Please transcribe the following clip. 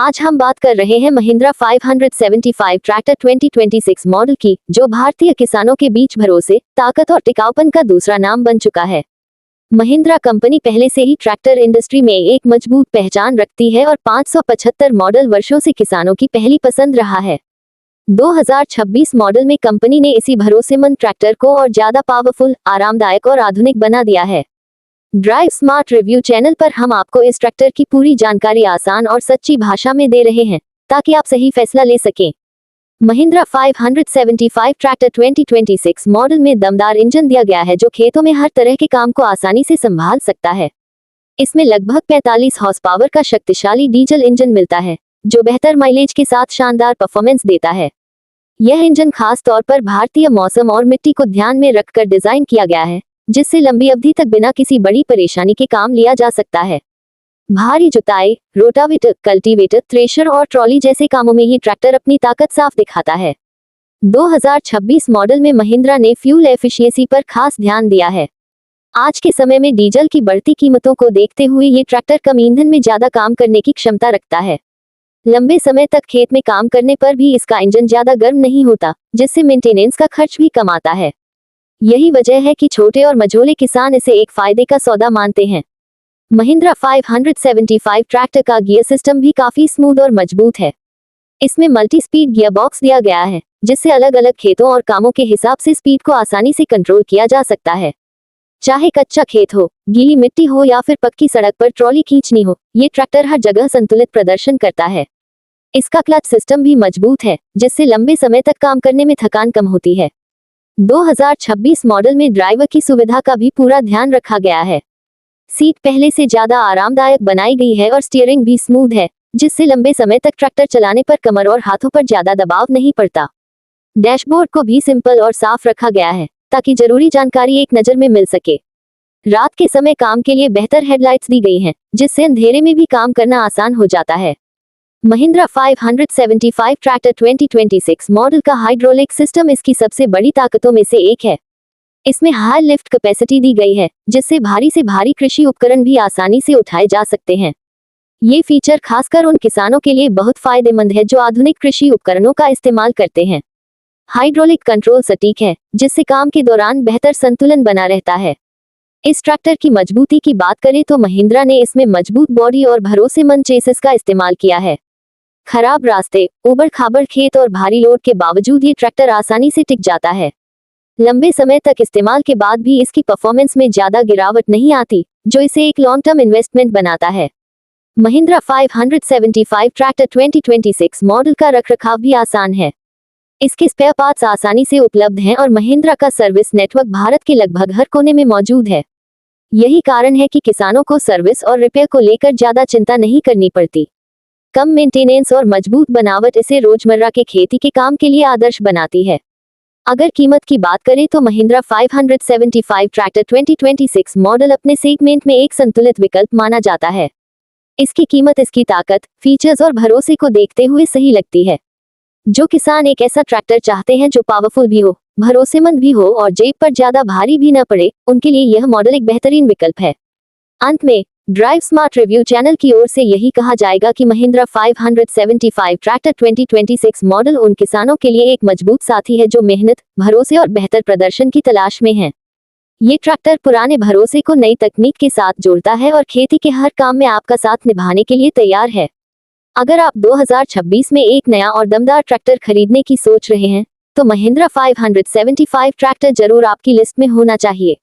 आज हम बात कर रहे हैं महिंद्रा 575 ट्रैक्टर 2026 मॉडल की, जो भारतीय किसानों के बीच भरोसे, ताकत और टिकाऊपन का दूसरा नाम बन चुका है। महिंद्रा कंपनी पहले से ही ट्रैक्टर इंडस्ट्री में एक मजबूत पहचान रखती है और 575 मॉडल वर्षों से किसानों की पहली पसंद रहा है। 2026 मॉडल में कंपनी ने इसी भरोसेमंद ट्रैक्टर को और ज्यादा पावरफुल, आरामदायक और आधुनिक बना दिया है। ड्राइव स्मार्ट रिव्यू चैनल पर हम आपको इस ट्रैक्टर की पूरी जानकारी आसान और सच्ची भाषा में दे रहे हैं, ताकि आप सही फैसला ले सकें। महिंद्रा 575 ट्रैक्टर 2026 मॉडल में दमदार इंजन दिया गया है, जो खेतों में हर तरह के काम को आसानी से संभाल सकता है। इसमें लगभग 45 हॉर्स पावर का शक्तिशाली डीजल इंजन मिलता है, जो बेहतर माइलेज के साथ शानदार परफॉर्मेंस देता है। यह इंजन खास तौर पर भारतीय मौसम और मिट्टी को ध्यान में रखकर डिजाइन किया गया है, जिससे लंबी अवधि तक बिना किसी बड़ी परेशानी के काम लिया जा सकता है। भारी जुताई, रोटावेटर, कल्टीवेटर, थ्रेशर और ट्रॉली जैसे कामों में ये ट्रैक्टर अपनी ताकत साफ दिखाता है। 2026 मॉडल में महिंद्रा ने फ्यूल एफिशिएंसी पर खास ध्यान दिया है। आज के समय में डीजल की बढ़ती कीमतों को देखते हुए ये ट्रैक्टर कम ईंधन में ज्यादा काम करने की क्षमता रखता है। लंबे समय तक खेत में काम करने पर भी इसका इंजन ज्यादा गर्म नहीं होता, जिससे मेंटेनेंस का खर्च भी कम आता है। यही वजह है कि छोटे और मझोले किसान इसे एक फायदे का सौदा मानते हैं। महिंद्रा 575 ट्रैक्टर का गियर सिस्टम भी काफी स्मूथ और मजबूत है। इसमें मल्टी स्पीड गियर बॉक्स दिया गया है, जिससे अलग अलग खेतों और कामों के हिसाब से स्पीड को आसानी से कंट्रोल किया जा सकता है। चाहे कच्चा खेत हो, गीली मिट्टी हो या फिर पक्की सड़क पर ट्रॉली खींचनी हो, ये ट्रैक्टर हर जगह संतुलित प्रदर्शन करता है। इसका क्लच सिस्टम भी मजबूत है, जिससे लंबे समय तक काम करने में थकान कम होती है। 2026 मॉडल में ड्राइवर की सुविधा का भी पूरा ध्यान रखा गया है। सीट पहले से ज्यादा आरामदायक बनाई गई है और स्टीयरिंग भी स्मूथ है, जिससे लंबे समय तक ट्रैक्टर चलाने पर कमर और हाथों पर ज्यादा दबाव नहीं पड़ता। डैशबोर्ड को भी सिंपल और साफ रखा गया है, ताकि जरूरी जानकारी एक नजर में मिल सके। रात के समय काम के लिए बेहतर हेडलाइट्स दी गई हैं, जिससे अंधेरे में भी काम करना आसान हो जाता है। महिंद्रा 575 ट्रैक्टर 2026 मॉडल का हाइड्रोलिक सिस्टम इसकी सबसे बड़ी ताकतों में से एक है। इसमें हाई लिफ्ट कैपेसिटी दी गई है, जिससे भारी से भारी कृषि उपकरण भी आसानी से उठाए जा सकते हैं। ये फीचर खासकर उन किसानों के लिए बहुत फायदेमंद है जो आधुनिक कृषि उपकरणों का इस्तेमाल करते हैं। हाइड्रोलिक कंट्रोल सटीक है, जिससे काम के दौरान बेहतर संतुलन बना रहता है। इस ट्रैक्टर की मजबूती की बात करें तो महिंद्रा ने इसमें मजबूत बॉडी और भरोसेमंद चेसिस का इस्तेमाल किया है। खराब रास्ते, ऊबड़ खाबड़ खेत और भारी लोड के बावजूद ये ट्रैक्टर आसानी से टिक जाता है। लंबे समय तक इस्तेमाल के बाद भी इसकी परफॉर्मेंस में ज्यादा गिरावट नहीं आती, जो इसे एक लॉन्ग टर्म इन्वेस्टमेंट बनाता है। महिंद्रा 575 ट्रैक्टर 2026 मॉडल का रखरखाव भी आसान है। इसके स्पेयर पार्ट्स आसानी से उपलब्ध हैं और महिंद्रा का सर्विस नेटवर्क भारत के लगभग हर कोने में मौजूद है। यही कारण है कि किसानों को सर्विस और रिपेयर को लेकर ज्यादा चिंता नहीं करनी पड़ती। कम मेंटेनेंस और मजबूत बनावट इसे रोजमर्रा के खेती के काम के लिए आदर्श बनाती है। अगर कीमत की बात करें तो महिंद्रा 575 ट्रैक्टर 2026 मॉडल अपने सेगमेंट में एक संतुलित विकल्प माना जाता है। इसकी कीमत इसकी ताकत, फीचर्स और भरोसे को देखते हुए सही लगती है। जो किसान एक ऐसा ट्रैक्टर चाहते हैं जो पावरफुल भी हो, भरोसेमंद भी हो और जेब पर ज्यादा भारी भी न पड़े, उनके लिए यह मॉडल एक बेहतरीन विकल्प है। अंत में ड्राइव स्मार्ट रिव्यू चैनल की ओर से यही कहा जाएगा कि महिंद्रा 575 ट्रैक्टर 2026 मॉडल उन किसानों के लिए एक मजबूत साथी है जो मेहनत, भरोसे और बेहतर प्रदर्शन की तलाश में हैं। ये ट्रैक्टर पुराने भरोसे को नई तकनीक के साथ जोड़ता है और खेती के हर काम में आपका साथ निभाने के लिए तैयार है। अगर आप 2026 में एक नया और दमदार ट्रैक्टर खरीदने की सोच रहे हैं, तो महिंद्रा 575 ट्रैक्टर जरूर आपकी लिस्ट में होना चाहिए।